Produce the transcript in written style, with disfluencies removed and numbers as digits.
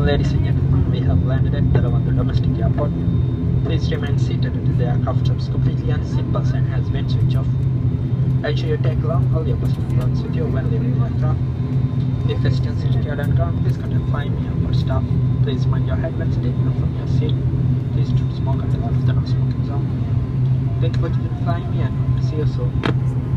Ladies and gentlemen, we have landed at Dharavandhoo domestic airport. Please remain seated until the aircraft stops completely and seatbelts and has been switched off. Ensure you take along all your personal belongings with you when leaving the aircraft. If a distance is carried on ground, please contact fly me or staff. Please mind your head when taking off from your seat. Please don't smoke until out of the no smoking zone. Thank you for flying me and hope to see you soon.